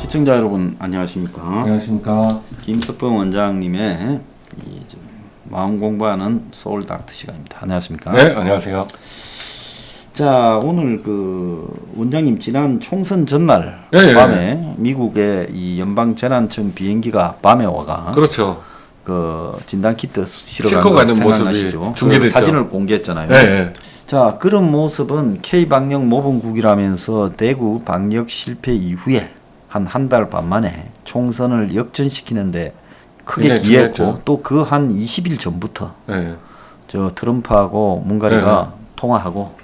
시청자 여러분 안녕하십니까? 안녕하십니까? 김석봉 원장님의 마음 공부하는 서울 닥터 시간입니다. 안녕하십니까? 네, 안녕하세요. 자, 오늘 원장님 지난 총선 전날 예, 밤에 미국의 이 연방 재난청 비행기가 밤에 와가 그렇죠. 진단 키트 실어 싣고 가는 가는 모습이 중계됐죠. 사진을 공개했잖아요. 예. 자, 그런 모습은 K-방역 모범국이라면서 대구 방역 실패 이후에 한 달 반 만에 총선을 역전시키는데 크게 기여했고, 또 그 한 20일 전부터 저 트럼프하고 문가리가 통화하고,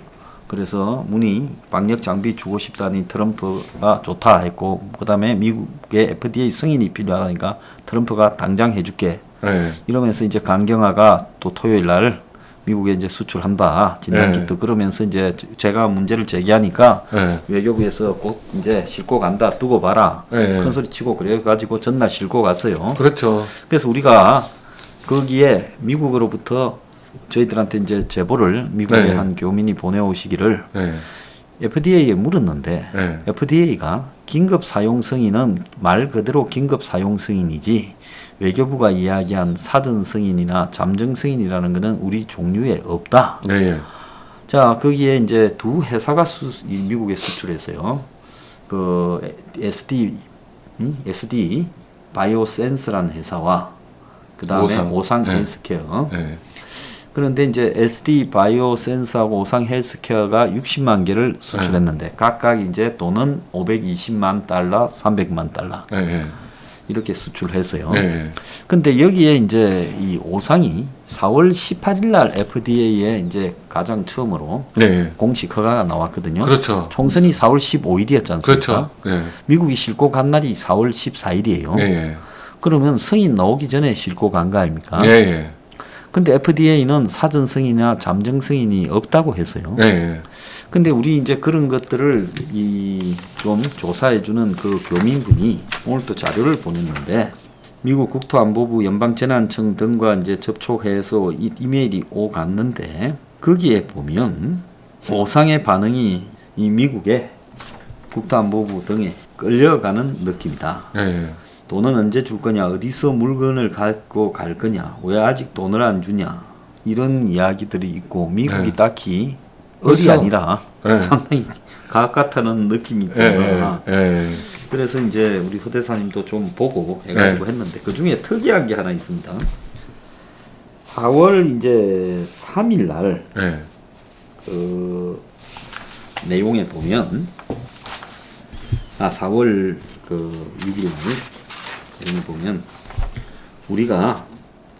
그래서 문의 방역 장비 주고 싶다니 트럼프가 좋다 했고, 그다음에 미국의 FDA 승인이 필요하다니까 트럼프가 당장 해줄게 이러면서 이제 강경화가 또 토요일 날 미국에 이제 수출한다 진단키트. 그러면서 이제 제가 문제를 제기하니까 외교부에서 곧 이제 싣고 간다, 두고 봐라 큰 소리 치고 그래가지고 전날 싣고 갔어요. 그렇죠. 그래서 우리가 거기에 미국으로부터 저희들한테 이제 제보를 미국의 한 교민이 보내오시기를 FDA에 물었는데 FDA가 긴급 사용 승인은 말 그대로 긴급 사용 승인이지 외교부가 이야기한 사전 승인이나 잠정 승인이라는 것은 우리 종류에 없다. 자, 거기에 이제 두 회사가 미국에 수출했어요. SD 바이오센스라는 회사와 그 다음에 오상 헬스케어. 그런데 이제 SD 바이오센스하고 오상 헬스케어가 60만 개를 수출했는데 각각 이제 돈은 520만 달러, 300만 달러. 이렇게 수출했어요. 근데 여기에 이제 이 오상이 4월 18일 날 FDA에 이제 가장 처음으로 공식 허가가 나왔거든요. 그렇죠. 총선이 4월 15일이었지 않습니까? 그렇죠. 미국이 싣고 간 날이 4월 14일이에요. 그러면 승인 나오기 전에 싣고 간 거 아닙니까? 근데 FDA는 사전 승인이나 잠정 승인이 없다고 했어요. 근데 우리 이제 그런 것들을 좀 조사해주는 그 교민분이 오늘 또 자료를 보냈는데, 미국 국토안보부 연방재난청 등과 이제 접촉해서 이메일이 오갔는데, 거기에 보면 오상의 반응이 이 미국의 국토안보부 등에 끌려가는 느낌이다. 돈은 언제 줄 거냐, 어디서 물건을 갖고 갈 거냐, 왜 아직 돈을 안 주냐, 이런 이야기들이 있고, 미국이 딱히 을이 아니라 상당히 각 같다는 느낌이 듭니다. 그래서 이제 우리 후대사님도 좀 보고 해가지고 했는데, 그 중에 특이한 게 하나 있습니다. 4월 이제 3일 날 그 내용에 보면 4월 6일 날 내용에 보면 우리가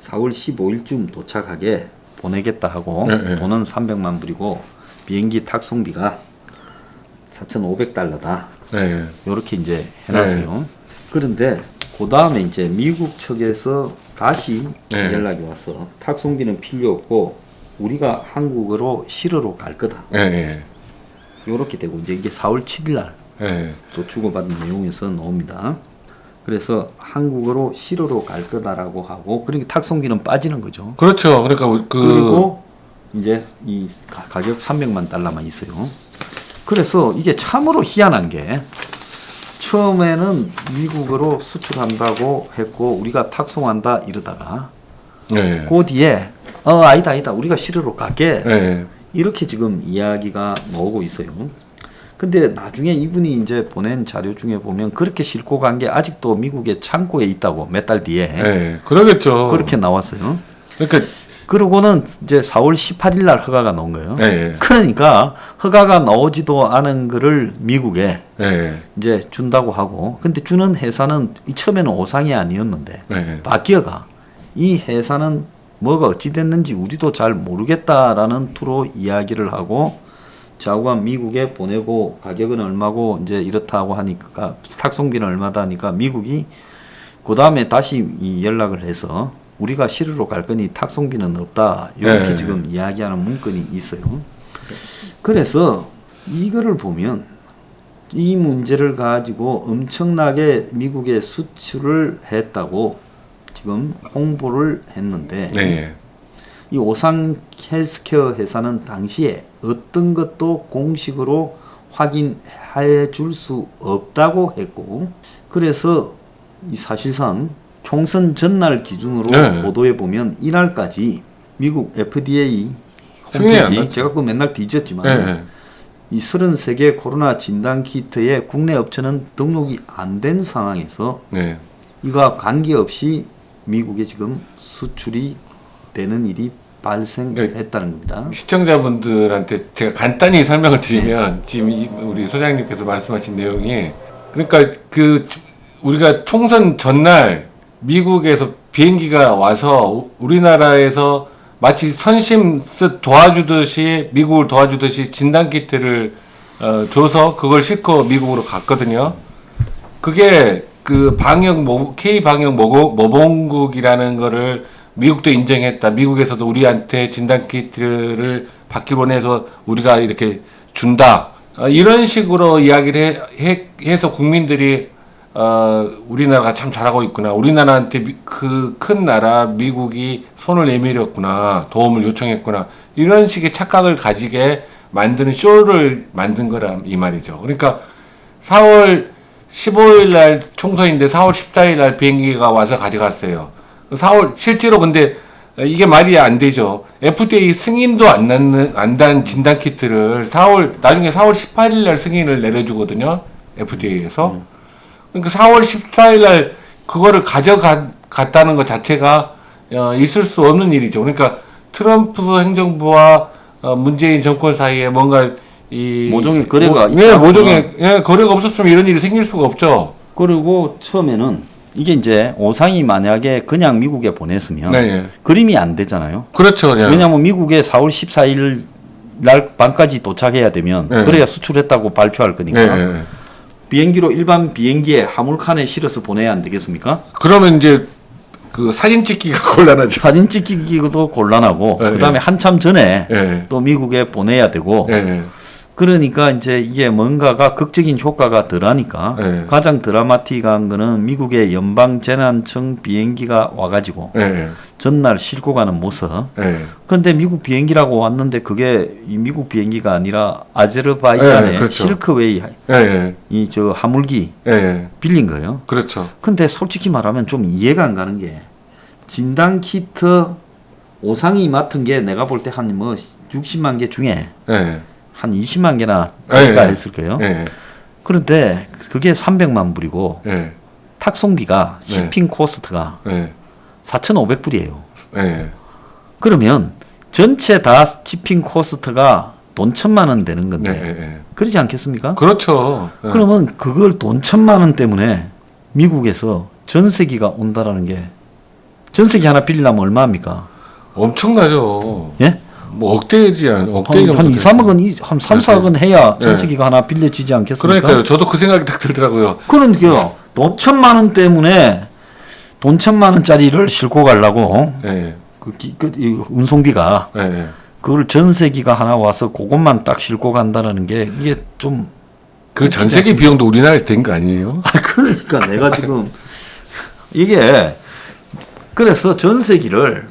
4월 15일쯤 도착하게 보내겠다 하고 돈은 300만 불이고 비행기 탁송비가 4,500달러다. 요렇게 이제 해놨어요. 그런데 그 다음에 이제 미국 측에서 다시 연락이 와서 탁송비는 필요 없고 우리가 한국으로 실으러 갈 거다. 요렇게 되고 이제 이게 4월 7일 날 또 주고받은 내용에서 나옵니다. 그래서 한국으로 실으러 갈 거다라고 하고, 그러니까 탁송비는 빠지는 거죠. 그렇죠. 그러니까 그리고 이제 이 가격 300만 달러만 있어요. 그래서 이게 참으로 희한한 게, 처음에는 미국으로 수출한다고 했고 우리가 탁송한다 이러다가 그 뒤에 아니다 우리가 실으러 갈게 이렇게 지금 이야기가 나오고 있어요. 근데 나중에 이분이 이제 보낸 자료 중에 보면 그렇게 싣고 간 게 아직도 미국의 창고에 있다고, 몇 달 뒤에. 그러겠죠. 그렇게 나왔어요. 그러니까 그러고는 이제 4월 18일 날 허가가 나온 거예요. 그러니까 허가가 나오지도 않은 거를 미국에 이제 준다고 하고, 근데 주는 회사는 처음에는 오상이 아니었는데 바뀌어가 이 회사는 뭐가 어찌 됐는지 우리도 잘 모르겠다라는 투로 이야기를 하고, 자우가 미국에 보내고 가격은 얼마고 이제 이렇다고 하니까, 탁송비는 얼마다 하니까 미국이 그 다음에 다시 연락을 해서 우리가 실으러 갈 거니 탁송비는 없다 이렇게 지금 이야기하는 문건이 있어요. 그래서 이거를 보면 이 문제를 가지고 엄청나게 미국에 수출을 했다고 지금 홍보를 했는데, 이 오상 헬스케어 회사는 당시에 어떤 것도 공식으로 확인해 줄 수 없다고 했고, 그래서 이 사실상 총선 전날 기준으로 네. 보도해 보면 이날까지 미국 FDA 승인이 안 홈페이지, 났죠. 제가 그 맨날 뒤졌지만 네. 이 33개 코로나 진단 키트의 국내 업체는 등록이 안 된 상황에서 네. 이와 관계없이 미국에 지금 수출이 되는 일이 발생했다는 겁니다. 시청자분들한테 제가 간단히 설명을 드리면 지금 우리 소장님께서 말씀하신 내용이, 그러니까 우리가 총선 전날 미국에서 비행기가 와서 우리나라에서 마치 선심 도와주듯이 미국을 도와주듯이 진단키트를 줘서 그걸 싣고 미국으로 갔거든요. 그게 그 K 방역 모범국이라는 거를 미국도 인정했다. 미국에서도 우리한테 진단키트를 받기 원해서 우리가 이렇게 준다. 이런 식으로 이야기를 해서 국민들이 우리나라가 참 잘하고 있구나. 우리나라한테 그 큰 나라 미국이 손을 내밀었구나. 도움을 요청했구나. 이런 식의 착각을 가지게 만드는 쇼를 만든 거라 이 말이죠. 그러니까 4월 15일 날 총선인데 4월 14일 날 비행기가 와서 가져갔어요. 실제로 근데 이게 말이 안 되죠. FDA 승인도 안 난 진단 키트를 나중에 4월 18일 날 승인을 내려주거든요. FDA에서. 그러니까 4월 14일 날 그거를 가져갔다는 것 자체가 있을 수 없는 일이죠. 그러니까 트럼프 행정부와 문재인 정권 사이에 뭔가 모종의 거래가 모종의 거래가 없었으면 이런 일이 생길 수가 없죠. 그리고 처음에는 이게 이제 오상이 만약에 그냥 미국에 보냈으면 네. 그림이 안 되잖아요. 그렇죠. 네. 왜냐하면 미국에 4월 14일 날 밤까지 도착해야 되면 네. 그래야 수출했다고 발표할 거니까 네. 비행기로 일반 비행기에 화물칸에 실어서 보내야 안 되겠습니까? 그러면 이제 그 사진 찍기가 곤란하죠. 사진 찍기도 곤란하고 네. 그다음에 한참 전에 네. 또 미국에 보내야 되고 네. 그러니까 이제 이게 뭔가가 극적인 효과가 덜하니까 네. 가장 드라마틱한 거는 미국의 연방재난청 비행기가 와가지고 네. 전날 싣고 가는 모습. 네. 그런데 미국 비행기라고 왔는데 그게 미국 비행기가 아니라 아제르바이잔의 그렇죠. 실크웨이 네. 이 저 화물기 네. 빌린 거예요. 그렇죠. 근데 솔직히 말하면 좀 이해가 안 가는 게 진단 키트 오상이 맡은 게 내가 볼 때 한 뭐 60만 개 중에 네. 한 20만 개나 가까이 했을 거예요. 네. 그런데 그게 300만 불이고 네. 탁송비가 네. shipping 코스트가 네. 4,500불이에요. 네. 그러면 전체 다 shipping 코스트가 돈 1,000만 원 되는 건데 네. 그러지 않겠습니까? 그렇죠. 네. 그러면 그걸 돈 1,000만 원 때문에 미국에서 전세기가 온다라는 게 전세기 하나 빌리려면 얼마입니까? 엄청나죠. 예? 뭐 억대 정도. 한 2, 3억 원, 한 3, 4억 원 해야 네. 전세기가 하나 빌려지지 않겠습니까? 그러니까요. 저도 그 생각이 딱 들더라고요. 그러니까요. 돈 1,000만 원 때문에 돈 1,000만 원짜리를 싣고 가려고 네. 이 운송비가 네. 그걸 전세기가 하나 와서 그것만 딱 싣고 간다는 게 이게 좀 그 전세기 비용도 우리나라에서 된 거 아니에요? 그러니까 내가 지금 이게 그래서 전세기를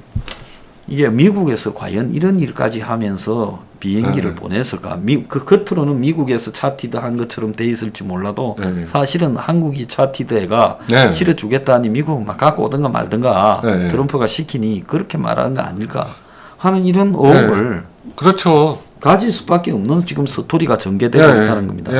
이게 미국에서 과연 이런 일까지 하면서 비행기를 보냈을까? 그 겉으로는 미국에서 차티드한 것처럼 돼 있을지 몰라도 사실은 한국이 차티드가 실어주겠다니 미국 막 갖고 오든가 말든가 트럼프가 시키니 그렇게 말하는 거 아닐까 하는 이런 의혹을 그렇죠. 가질 수밖에 없는 지금 스토리가 전개되고 있다는 겁니다.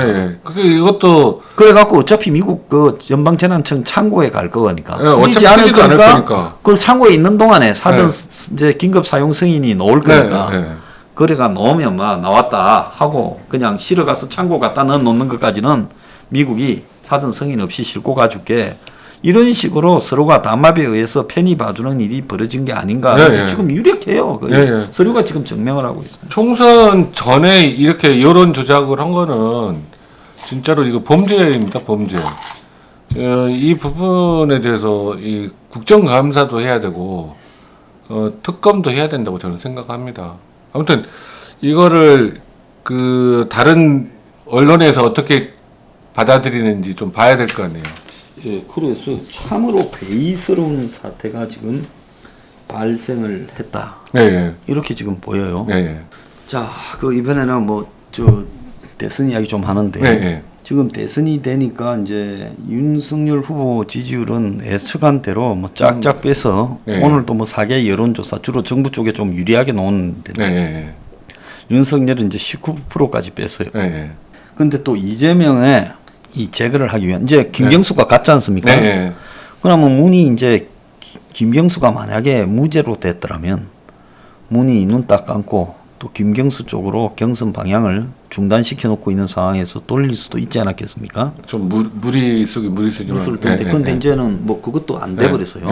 이것도 그래갖고 어차피 미국 그 연방재난청 창고에 갈 거니까. 어차피 쓰지도 않을 거니까. 그 창고에 있는 동안에 사전 이제 긴급 사용 승인이 나올 거니까. 그래가 나오면 막 나왔다 하고 그냥 실어 가서 창고 갖다 넣어 놓는 것까지는 미국이 사전 승인 없이 싣고 가줄게. 이런 식으로 서로가 담합에 의해서 편히 봐주는 일이 벌어진 게 아닌가. 지금 유력해요. 서류가 지금 증명을 하고 있어요. 총선 전에 이렇게 여론 조작을 한 거는 진짜로 이거 범죄입니다. 범죄. 이 부분에 대해서 이 국정감사도 해야 되고 특검도 해야 된다고 저는 생각합니다. 아무튼 이거를 그 다른 언론에서 어떻게 받아들이는지 좀 봐야 될 거 아니에요. 예, 그래서 참으로 배이스러운 사태가 지금 발생을 했다. 이렇게 지금 보여요. 자, 그 이번에는 뭐 저 대선 이야기 좀 하는데 네. 지금 대선이 되니까 이제 윤석열 후보 지지율은 예측한 대로 뭐 쫙쫙 빼서 네. 오늘도 뭐 4개 여론조사 주로 정부 쪽에 좀 유리하게 나오는데 네. 윤석열은 이제 19%까지 뺐어요. 네. 근데 또 이재명의 이 제거를 하기 위한 이제 김경수가 갔지 않습니까? 네. 그러면 문이 이제 김경수가 만약에 무죄로 됐더라면 문이 눈 딱 감고 또 김경수 쪽으로 경선 방향을 중단시켜 놓고 있는 상황에서 돌릴 수도 있지 않았겠습니까? 좀 무리수지만. 있을 텐데 근데 이제는 뭐 그것도 안 돼 버렸어요.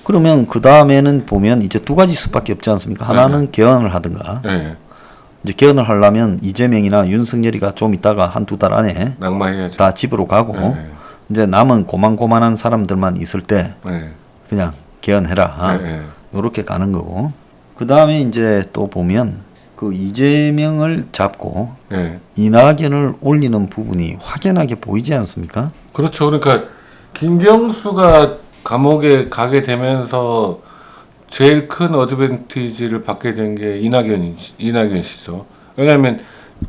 그러면 그 다음에는 보면 이제 두 가지 수밖에 없지 않습니까? 하나는 개헌을 하든가. 이제 개헌을 하려면 이재명이나 윤석열이가 좀 있다가 한두 달 안에 낙마해야죠. 다 집으로 가고 이제 남은 고만고만한 사람들만 있을 때 그냥 개헌해라. 요렇게 가는 거고. 그 다음에 이제 또 보면 그 이재명을 잡고 이낙연을 올리는 부분이 확연하게 보이지 않습니까? 그렇죠. 그러니까 김경수가 감옥에 가게 되면서 제일 큰 어드밴티지를 받게 된 게 이낙연 씨죠. 왜냐하면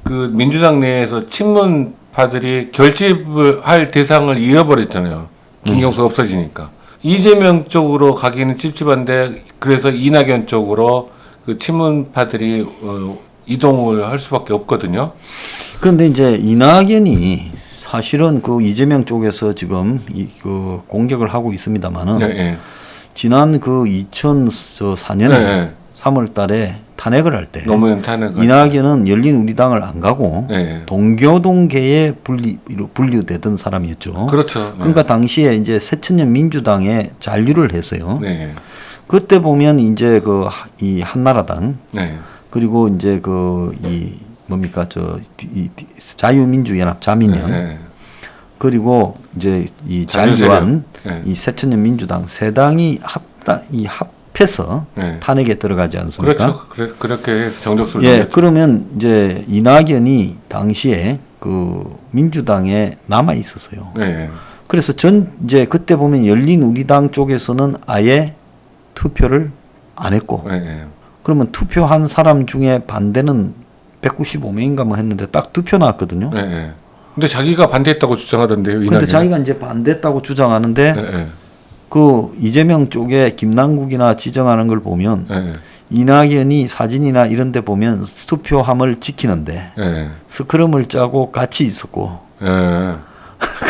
그 민주당 내에서 친문파들이 결집을 할 대상을 잃어버렸잖아요. 김경수가 없어지니까. 이재명 쪽으로 가기는 찝찝한데 그래서 이낙연 쪽으로 그 친문파들이 이동을 할 수밖에 없거든요. 그런데 이제 이낙연이 사실은 그 이재명 쪽에서 지금 그 공격을 하고 있습니다만은 지난 그 2004년에 3월 달에 탄핵을 할 때 이낙연은 열린우리당을 안 가고 동교동계에 분류되던 사람이었죠. 그렇죠. 그러니까 당시에 이제 새천년 민주당에 잔류를 했어요. 그때 보면 이제 그 이 한나라당 그리고 이제 그 이 뭡니까 이 자유민주연합 자민련 그리고 이제 이 잔류한 이 새천년 민주당 세 당이 합해서 탄핵에 들어가지 않습니까? 그렇죠. 그렇게 정적수를 예, 그러면 이제 이낙연이 당시에 그 민주당에 남아 있었어요. 그래서 이제 그때 보면 열린우리당 쪽에서는 아예 투표를 안 했고, 그러면 투표한 사람 중에 반대는 195명인가 뭐 했는데 딱 2표 나왔거든요. 근데 자기가 반대했다고 주장하던데요. 근데 자기가 이제 반대했다고 주장하는데 그 이재명 쪽에 김남국이나 지정하는 걸 보면 이낙연이 사진이나 이런 데 보면 투표함을 지키는데 스크럼을 짜고 같이 있었고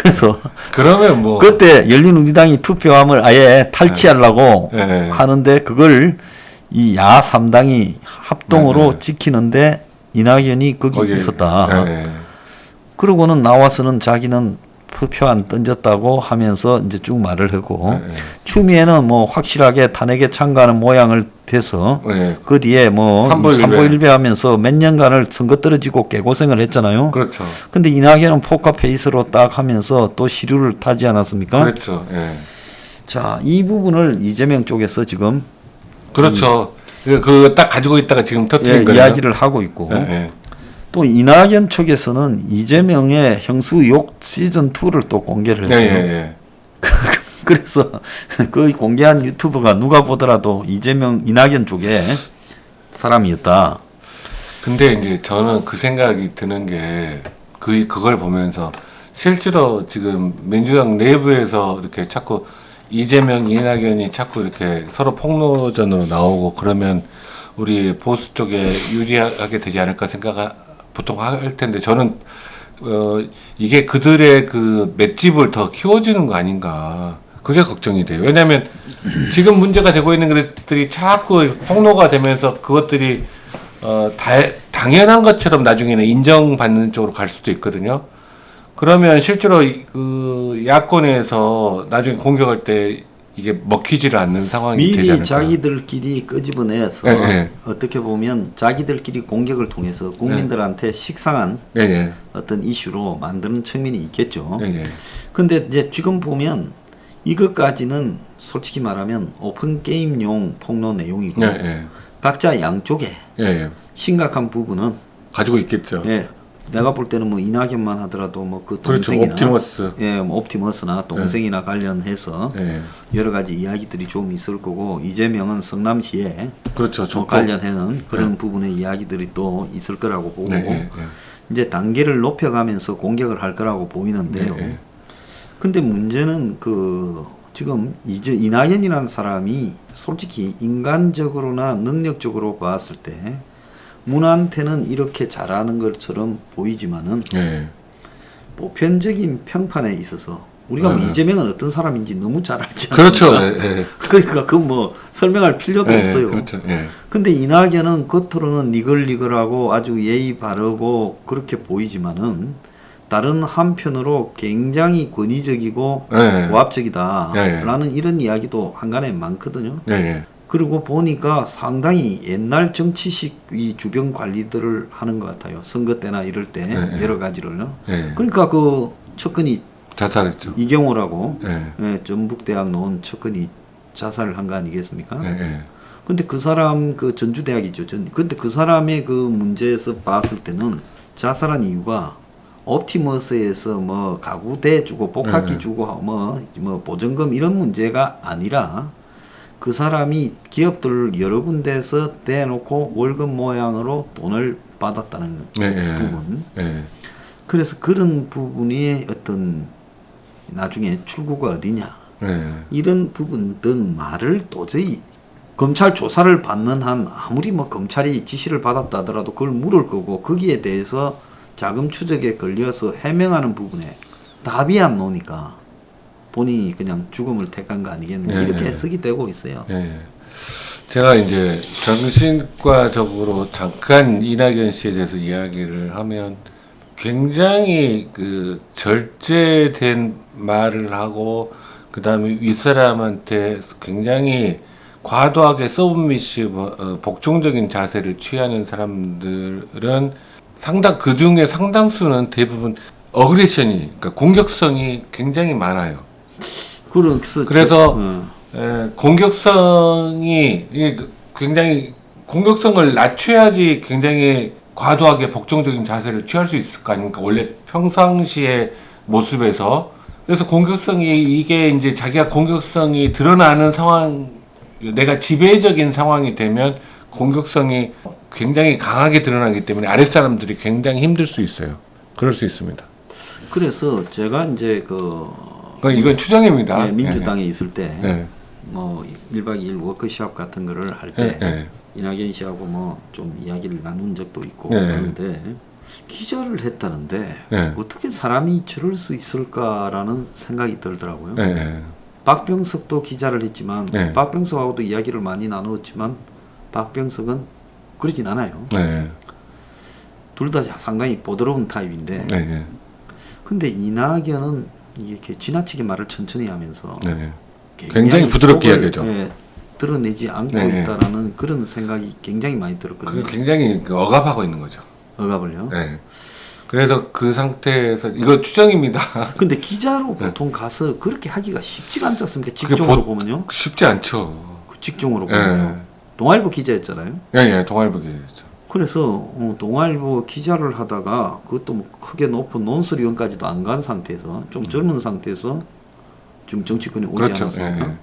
그래서 그러면 뭐 그때 열린우리당이 투표함을 아예 탈취하려고 하는데 그걸 이 야 3당이 합동으로 지키는데 이낙연이 거기 있었다. 그러고는 나와서는 자기는 투표 안 던졌다고 하면서 이제 쭉 말을 하고 추미애는 뭐 확실하게 탄핵에 참가하는 모양을 돼서 그 뒤에 뭐 삼보일배 하면서 몇 년간을 선거 떨어지고 개고생을 했잖아요. 그렇죠. 근데 이낙연은 포커페이스로 딱 하면서 또 시류를 타지 않았습니까? 그렇죠. 자, 이 부분을 이재명 쪽에서 지금 그렇죠. 그 딱 가지고 있다가 지금 터뜨린 거예요. 이야기를 하고 있고 또 이낙연 쪽에서는 이재명의 형수 의혹 시즌 2를 또 공개를 했어요. 그래서 그 공개한 유튜브가 누가 보더라도 이낙연 쪽에 사람이었다. 근데 이제 저는 그 생각이 드는 게 그걸 보면서 실제로 지금 민주당 내부에서 이렇게 자꾸 이재명, 이낙연이 자꾸 이렇게 서로 폭로전으로 나오고 그러면 우리 보수 쪽에 유리하게 되지 않을까 보통 할 텐데 저는 이게 그들의 그 맷집을 더 키워주는 거 아닌가 그게 걱정이 돼요. 왜냐하면 지금 문제가 되고 있는 것들이 자꾸 폭로가 되면서 그것들이 당연한 것처럼 나중에는 인정받는 쪽으로 갈 수도 있거든요. 그러면 실제로 그 야권에서 나중에 공격할 때 이게 먹히지를 않는 상황이 되지 않을까. 미리 자기들끼리 끄집어내서 어떻게 보면 자기들끼리 공격을 통해서 국민들한테 식상한 어떤 이슈로 만드는 측면이 있겠죠. 근데 이제 지금 보면 이것까지는 솔직히 말하면 오픈 게임용 폭로 내용이고 각자 양쪽에 심각한 부분은 가지고 있겠죠. 내가 볼 때는 뭐 이낙연만 하더라도 뭐 그 그렇죠. 동생이나 옵티머스. 예, 뭐 옵티머스나 동생이나 관련해서 여러 가지 이야기들이 좀 있을 거고 이재명은 성남시에 그렇죠. 뭐 관련해는 그런 부분의 이야기들이 또 있을 거라고 보고 이제 단계를 높여가면서 공격을 할 거라고 보이는데요. 근데 문제는 그 지금 이낙연이라는 사람이 솔직히 인간적으로나 능력적으로 봤을 때 문한테는 이렇게 잘하는 것처럼 보이지만은 보편적인 평판에 있어서 우리가 뭐 이재명은 어떤 사람인지 너무 잘 알지 않습니까? 그렇죠. 그러니까 그 뭐 설명할 필요도 없어요. 그렇죠. 근데 이낙연은 겉으로는 니글니글하고 아주 예의 바르고 그렇게 보이지만은 다른 한편으로 굉장히 권위적이고 고압적이다라는 이런 이야기도 한간에 많거든요. 그리고 보니까 상당히 옛날 정치식 이 주변 관리들을 하는 것 같아요. 선거 때나 이럴 때 여러 가지를요. 그러니까 그 척근이 자살했죠. 이경호라고 전북대학 나온 척근이 자살을 한 거 아니겠습니까? 근데 그 사람 그 전주대학이죠. 근데 그 사람의 그 문제에서 봤을 때는 자살한 이유가 옵티머스에서 뭐 가구 대주고 복학기 주고 뭐 보전금 이런 문제가 아니라 그 사람이 기업들 여러 군데에서 대놓고 월급 모양으로 돈을 받았다는 부분. 그래서 그런 부분이 어떤 나중에 출구가 어디냐 이런 부분 등 말을 도저히 검찰 조사를 받는 한 아무리 뭐 검찰이 지시를 받았다 하더라도 그걸 물을 거고 거기에 대해서 자금 추적에 걸려서 해명하는 부분에 답이 안 나오니까 본인이 그냥 죽음을 택한 거 아니겠느냐 이렇게 해석이 되고 있어요. 제가 이제 정신과적으로 잠깐 이낙연 씨에 대해서 이야기를 하면 굉장히 그 절제된 말을 하고 그 다음에 윗사람한테 굉장히 과도하게 서브미시브 복종적인 자세를 취하는 사람들은 그 중에 상당수는 대부분 어그레션이 그러니까 공격성이 굉장히 많아요. 그래서 공격성이 굉장히 공격성을 낮춰야지 굉장히 과도하게 복종적인 자세를 취할 수 있을 거 아닙니까? 원래 평상시의 모습에서. 그래서 공격성이 이게 이제 자기가 공격성이 드러나는 상황, 내가 지배적인 상황이 되면 공격성이 굉장히 강하게 드러나기 때문에 아랫사람들이 굉장히 힘들 수 있어요. 그럴 수 있습니다. 그래서 제가 이제 그러니까 이건 추정입니다. 민주당에 있을 때 뭐 1박 2일 워크숍 같은 거를 할 때 이낙연 씨하고 뭐 좀 이야기를 나눈 적도 있고 그런데 기자를 했다는데 어떻게 사람이 저럴 수 있을까라는 생각이 들더라고요. 박병석도 기자를 했지만 박병석하고도 이야기를 많이 나누었지만 박병석은 그러진 않아요. 둘 다 상당히 보드러운 타입인데 근데 이낙연은 이렇게 지나치게 말을 천천히 하면서 굉장히 부드럽게 이야기하죠. 드러내지 않고 있다라는 그런 생각이 굉장히 많이 들었거든요. 굉장히 억압하고 있는 거죠. 억압을요? 그래서 그 상태에서 이거 추정입니다. 근데 기자로 보통 가서 그렇게 하기가 쉽지가 않지 않습니까? 직종으로 보면요. 쉽지 않죠. 그 직종으로 보면 동아일보 기자였잖아요. 동아일보 기자였죠. 그래서 동아일보 기자를 하다가 그것도 뭐 크게 높은 논술위원까지도 안 간 상태에서 좀 젊은 상태에서 지금 정치권에 오지 않았습니까?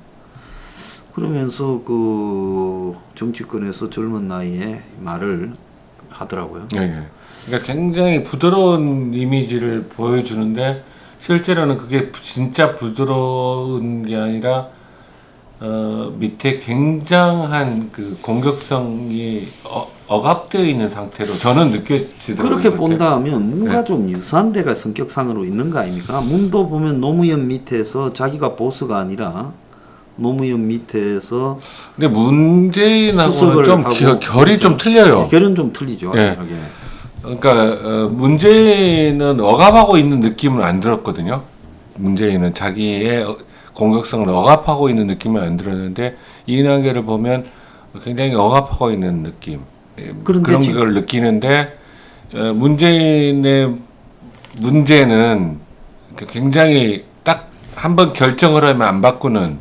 그러면서 그 정치권에서 젊은 나이에 말을 하더라고요. 그러니까 굉장히 부드러운 이미지를 보여주는데 실제로는 그게 진짜 부드러운 게 아니라 밑에 굉장한 그 공격성이 억압되어 있는 상태로 저는 느껴지더라고요. 그렇게 본다면 뭔가 좀 유사한 데가 성격상으로 있는 거 아닙니까? 문도 보면 노무현 밑에서 자기가 보스가 아니라 노무현 밑에서 근데 문재인하고는 좀 결이 좀 틀려요. 결은 좀 틀리죠. 그러니까 문재인은 억압하고 있는 느낌은 안 들었거든요. 문재인은 자기의 공격성을 억압하고 있는 느낌은 안 들었는데 이낙연을 보면 굉장히 억압하고 있는 느낌 그런 걸 느끼는데 문재인의 문제는 굉장히 딱 한 번 결정을 하면 안 바꾸는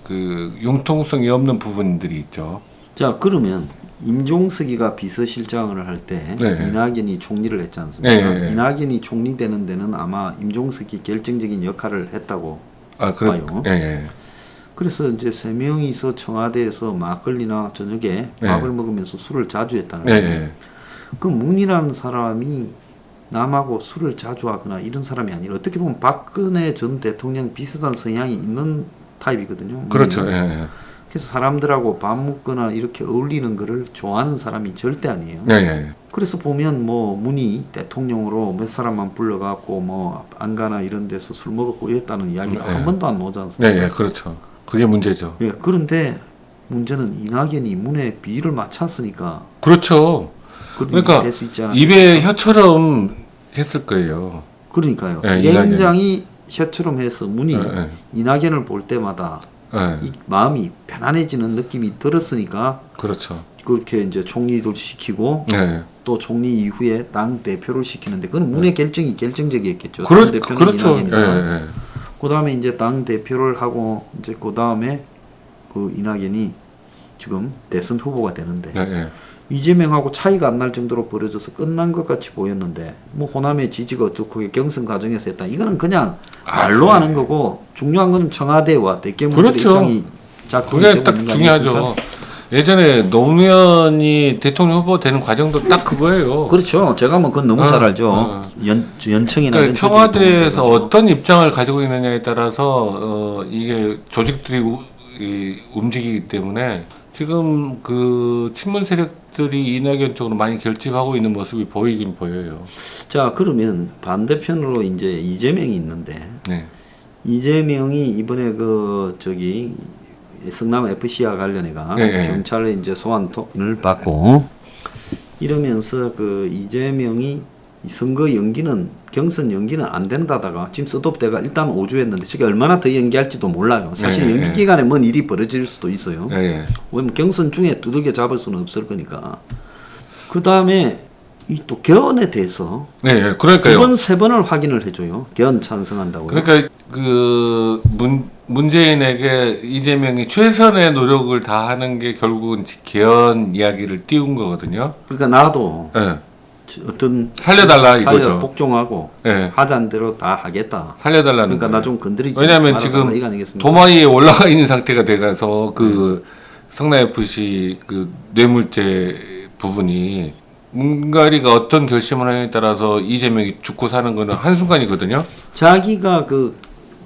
그 융통성이 없는 부분들이 있죠. 자 그러면 임종석이가 비서실장을 할 때 네. 이낙연이 총리를 했지 않습니까? 네. 이낙연이 총리 되는 데는 아마 임종석이 결정적인 역할을 했다고 봐요. 네. 그래서 이제 세 명이서 청와대에서 막걸리나 저녁에 네. 밥을 먹으면서 술을 자주 했다는 거예요. 네. 그 문이라는 사람이 남하고 술을 자주 하거나 이런 사람이 아니라 어떻게 보면 박근혜 전 대통령 비슷한 성향이 있는 타입이거든요. 그렇죠. 문희는. 네. 그래서 사람들하고 밥 먹거나 이렇게 어울리는 거를 좋아하는 사람이 절대 아니에요. 네. 그래서 보면 뭐 문희 대통령으로 몇 사람만 불러갖고 뭐 안가나 이런 데서 술 먹었고 이랬다는 이야기가 네. 한 번도 안 나오지 않습니까? 네. 그렇죠. 그게 문제죠. 예, 그런데 문제는 이낙연이 문에 비위를 맞췄으니까 그렇죠. 그러니까 될수 있지 않았나. 입에 혀처럼 했을 거예요. 그러니까요. 네, 위원장이 혀처럼 해서 문이 네. 이낙연을 볼 때마다 네. 이 마음이 편안해지는 느낌이 들었으니까 그렇죠. 그렇게 이제 총리도 시키고 네. 또 총리 이후에 당 대표를 시키는데 그건 문의 결정이 결정적이었겠죠. 그렇죠. 이낙연이니까. 네. 그 다음에 이제 당 대표를 하고 이제 그 다음에 그 이낙연이 지금 대선 후보가 되는데 네. 이재명하고 차이가 안 날 정도로 벌어져서 끝난 것 같이 보였는데 뭐 호남의 지지가 어떻고 경선 과정에서 했다 이거는 그냥 말로 그래. 하는 거고 중요한 거는 청와대와 대개문들의 그렇죠. 입장이 그게 딱 중요하죠. 예전에 노무현이 대통령 후보 되는 과정도 딱 그거예요. 그렇죠. 제가 뭐 그건 너무 잘 알죠. 연청이나 그러니까 청와대에서 어떤 입장을 가지고 있느냐에 따라서 이게 조직들이 움직이기 때문에 지금 그 친문 세력들이 이낙연 쪽으로 많이 결집하고 있는 모습이 보이긴 보여요. 자 그러면 반대편으로 이제 이재명이 있는데 네. 이재명이 이번에 그 저기 성남 FC와 관련해가 네. 경찰에 이제 소환을 받고 이러면서 그 이재명이 선거 연기는 경선 연기는 안 된다다가 지금 스톱대가 일단 5주 했는데 저게 얼마나 더 연기할지도 몰라요. 사실 네. 연기 기간에 뭔 일이 벌어질 수도 있어요. 네. 왜냐면 경선 중에 두들겨 잡을 수는 없을 거니까. 그 다음에 이 또 개헌에 대해서 네. 그러니까요. 2번, 3번을 확인을 해줘요. 개헌 찬성한다고요. 그러니까 그 문재인에게 이재명이 최선의 노력을 다하는 게 결국은 개헌 이야기를 띄운 거거든요. 그러니까 나도 네. 어떤 살려달라 이거죠. 복종하고 네. 하자는 대로 다 하겠다. 살려달라는 그러니까 거예요. 나 좀 건드리지 왜냐하면 말아달라 지금 이거 아니겠습니까? 도마 위에 올라가 있는 상태가 돼가서 그 성남 FC 그 뇌물죄 부분이 문가리가 어떤 결심을 하느냐에 따라서 이재명이 죽고 사는 거는 한순간이거든요. 자기가 그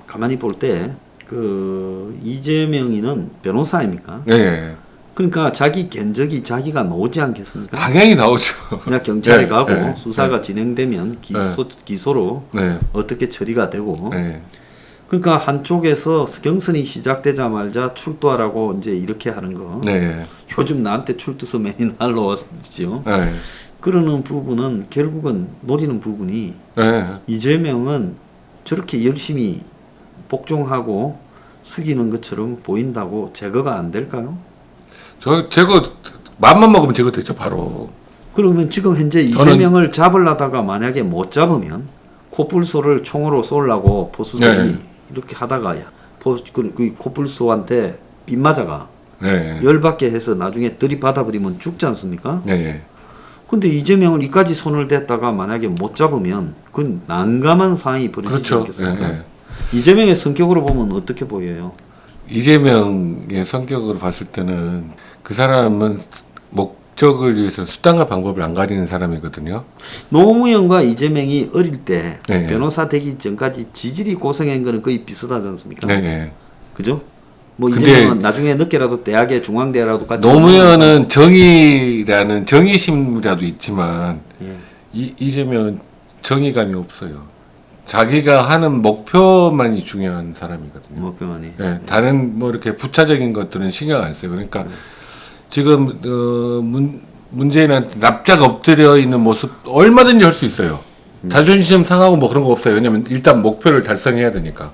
가만히 볼 때 그 이재명이는 변호사 아닙니까? 네. 그러니까 자기 견적이 자기가 나오지 않겠습니까? 당연히 나오죠. 그냥 경찰에 네, 가고 네, 수사가 진행되면 기소로 네. 어떻게 처리가 되고 네. 그러니까 한쪽에서 경선이 시작되자마자 출두하라고 이제 이렇게 하는 거. 네. 요즘 나한테 출두서 맨이 날라왔죠. 네. 그러는 부분은 결국은 노리는 부분이 네. 이재명은 저렇게 열심히 복종하고 숙이는 것처럼 보인다고 제거가 안 될까요? 제거 맘만 먹으면 제거되죠 바로. 그러면 지금 현재 이재명을 잡으려다가 만약에 못 잡으면 코뿔소를 총으로 쏘려고 보수들이 네. 이렇게 하다가 그 코뿔소한테 빗 맞아가 네. 열받게 해서 나중에 들이받아버리면 죽지 않습니까? 네. 근데 이재명을 이까지 손을 댔다가 만약에 못 잡으면 그건 난감한 상황이 벌어지지 그렇죠. 않겠습니까? 네. 이재명의 성격으로 보면 어떻게 보여요? 이재명의 성격으로 봤을 때는 그 사람은 목적을 위해서 수단과 방법을 안 가리는 사람이거든요. 노무현과 이재명이 어릴 때 네. 변호사 되기 전까지 지질이 고생한 거는 거의 비슷하지 않습니까? 네. 그죠? 뭐 근데 이재명은 나중에 늦게라도 대학에 중앙대라도 같이 노무현은 정의라는 정의심이라도 있지만 예. 이재명은 정의감이 없어요. 자기가 하는 목표만이 중요한 사람이거든요. 목표만이. 네, 다른 뭐 이렇게 부차적인 것들은 신경 안 써요. 그러니까 지금 문재인한테 납작 엎드려 있는 모습 얼마든지 할 수 있어요. 자존심 상하고 뭐 그런 거 없어요. 왜냐면 일단 목표를 달성해야 되니까.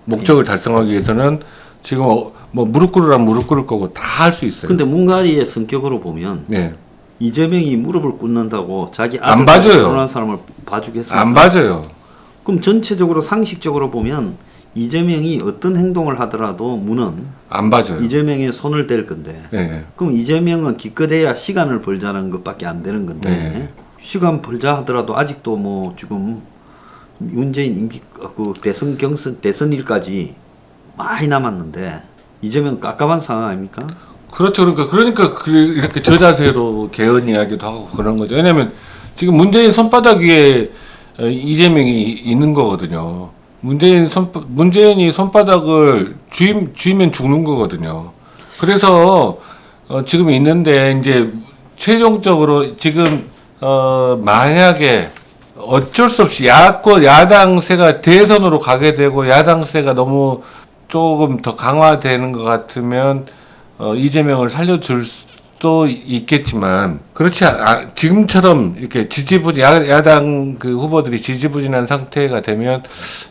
목적을 달성하기 위해서는 지금 뭐 무릎 꿇으라면 무릎 꿇을 거고 다 할 수 있어요. 근데 문가리의 성격으로 보면 네. 이재명이 무릎을 꿇는다고 자기 안 아들 봐줘요. 결혼한 사람을 봐주겠습니까? 안 봐줘요. 그럼 전체적으로 상식적으로 보면 이재명이 어떤 행동을 하더라도 문은 안 봐줘요. 이재명의 손을 댈 건데 네. 그럼 이재명은 기껏해야 시간을 벌자는 것밖에 안 되는 건데 네. 시간 벌자 하더라도 아직도 뭐 지금 문재인 임기 그 대선일까지 많이 남았는데 이재명 깝깝한 상황 아닙니까? 그렇죠. 그러니까 이렇게 저자세로 개헌 이야기도 하고 그런 거죠. 왜냐면 지금 문재인 손바닥 위에 이재명이 있는 거거든요. 문재인이 손바닥을 쥐면 죽는 거거든요. 그래서 지금 있는데 이제 최종적으로 지금 만약에 어쩔 수 없이 야당세가 대선으로 가게 되고 야당세가 너무 조금 더 강화되는 것 같으면 이재명을 살려줄 수도 있겠지만 그렇지 지금처럼 이렇게 야당 그 후보들이 지지부진한 상태가 되면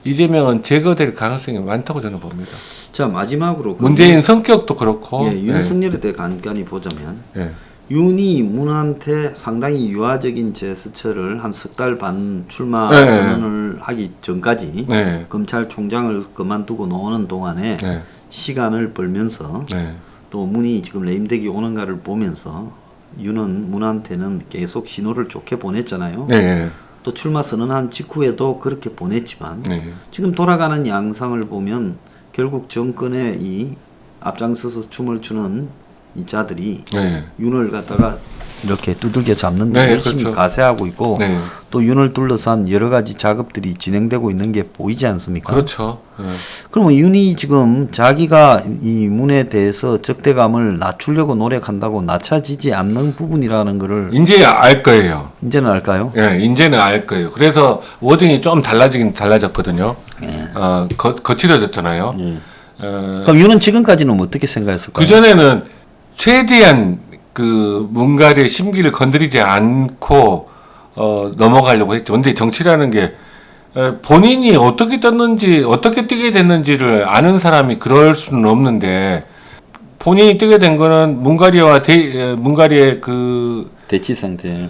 이재명은 제거될 가능성이 많다고 저는 봅니다. 자 마지막으로 문재인 성격도 그렇고 윤석열에 대해 간단히 보자면 네. 윤이 문한테 상당히 유화적인 제스처를 한 석 달 반 출마 네. 선언을 하기 전까지 네. 검찰총장을 그만두고 노는 동안에 네. 시간을 벌면서 네. 또 문이 지금 레임덕이 오는가를 보면서 윤은 문한테는 계속 신호를 좋게 보냈잖아요. 네. 또 출마 선언한 직후에도 그렇게 보냈지만 네. 지금 돌아가는 양상을 보면 결국 정권에 이 앞장서서 춤을 추는 이 자들이 네. 윤을 갖다가 이렇게 두들겨 잡는데 네, 열심히 그렇죠. 가세하고 있고 네. 또 윤을 둘러싼 여러 가지 작업들이 진행되고 있는 게 보이지 않습니까? 그렇죠. 네. 그러면 윤이 지금 자기가 이 문에 대해서 적대감을 낮추려고 노력한다고 낮춰지지 않는 부분이라는 거를 이제 알 거예요. 이제는 알까요? 예, 이제는 알 거예요. 그래서 워딩이 좀 달라졌거든요. 예. 거칠어졌잖아요. 그럼 윤은 지금까지는 어떻게 생각했을까요? 그전에는 최대한 그 문갈의 심기를 건드리지 않고 넘어가려고 했죠. 근데 정치라는 게 본인이 어떻게 떴는지 어떻게 뛰게 됐는지를 아는 사람이 그럴 수는 없는데 본인이 뛰게 된 거는 문갈이의 그 대치 상태.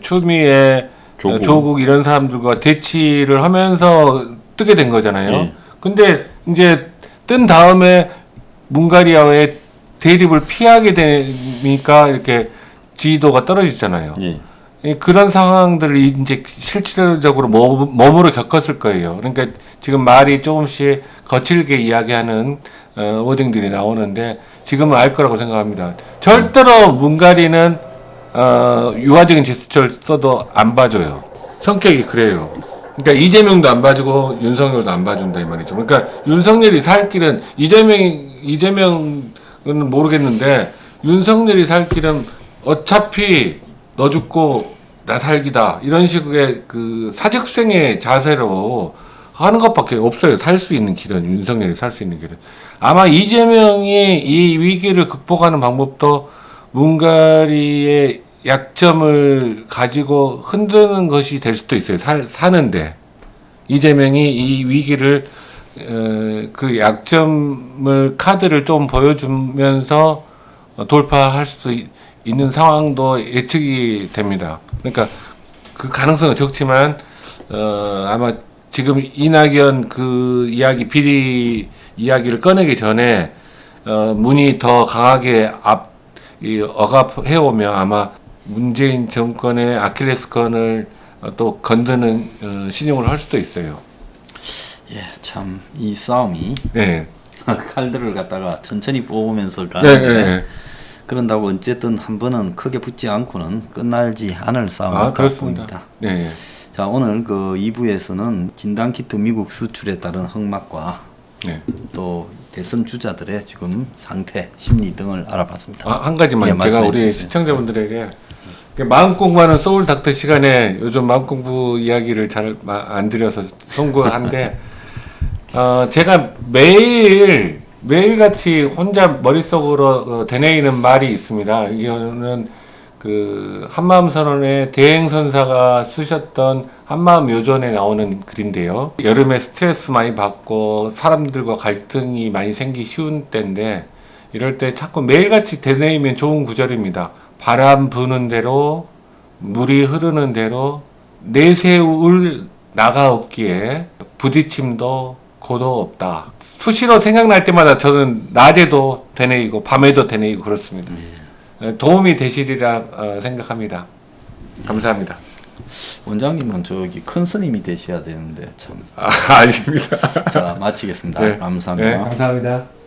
추미애 조국 이런 사람들과 대치를 하면서 뜨게 된 거잖아요. 예. 근데 이제 뜬 다음에 문갈이와의 대립을 피하게 되니까 이렇게 지지도가 떨어지잖아요. 예. 그런 상황들을 이제 실질적으로 몸으로 겪었을 거예요. 그러니까 지금 말이 조금씩 거칠게 이야기하는 워딩들이 나오는데 지금은 알 거라고 생각합니다. 절대로 문갈이는 유화적인 제스처를 써도 안 봐줘요. 성격이 그래요. 그러니까 이재명도 안 봐주고 윤석열도 안 봐준다 이 말이죠. 그러니까 윤석열이 살 길은 이재명은 모르겠는데 윤석열이 살 길은 어차피 너 죽고 나 살기다 이런 식의 그 사직생의 자세로 하는 것밖에 없어요. 살 수 있는 길은 윤석열이 살 수 있는 길은 아마 이재명이 이 위기를 극복하는 방법도 문갈이의 약점을 가지고 흔드는 것이 될 수도 있어요. 사는데 이재명이 이 위기를 그 약점을 카드를 좀 보여주면서 돌파할 수도 있는 상황도 예측이 됩니다. 그러니까 그 가능성은 적지만 아마 지금 이낙연 그 비리 이야기를 꺼내기 전에 문이 더 강하게 억압해 오면 아마 문재인 정권의 아킬레스건을 또 건드는 신용을 할 수도 있어요. 예, 참 이 싸움이 네. 칼들을 갖다가 천천히 뽑으면서 가는데 네. 그런다고 어쨌든 한 번은 크게 붙지 않고는 끝나지 않을 싸움이 그렇습니다. 네. 자, 오늘 그 2부에서는 진단키트 미국 수출에 따른 흥막과 네. 또 대선 주자들의 지금 상태, 심리 등을 알아봤습니다. 한 가지만 예, 제가 우리 주세요. 시청자분들에게 마음 공부하는 소울 닥터 시간에 요즘 마음 공부 이야기를 잘 안 드려서 송구한데 제가 매일같이 혼자 머릿속으로 되뇌이는 말이 있습니다. 이거는 그 한마음 선언의 대행선사가 쓰셨던 한마음 요전에 나오는 글인데요. 여름에 스트레스 많이 받고 사람들과 갈등이 많이 생기기 쉬운 때인데 이럴 때 자꾸 매일같이 되뇌이면 좋은 구절입니다. 바람 부는 대로 물이 흐르는 대로 내세울 나가 없기에 부딪힘도 고도 없다. 수시로 생각날 때마다 저는 낮에도 되뇌이고 밤에도 되뇌이고 그렇습니다. 도움이 되시리라 생각합니다. 감사합니다. 원장님은 저기 큰 스님이 되셔야 되는데 참. 아닙니다. 자, 마치겠습니다. 네. 감사합니다. 네, 감사합니다.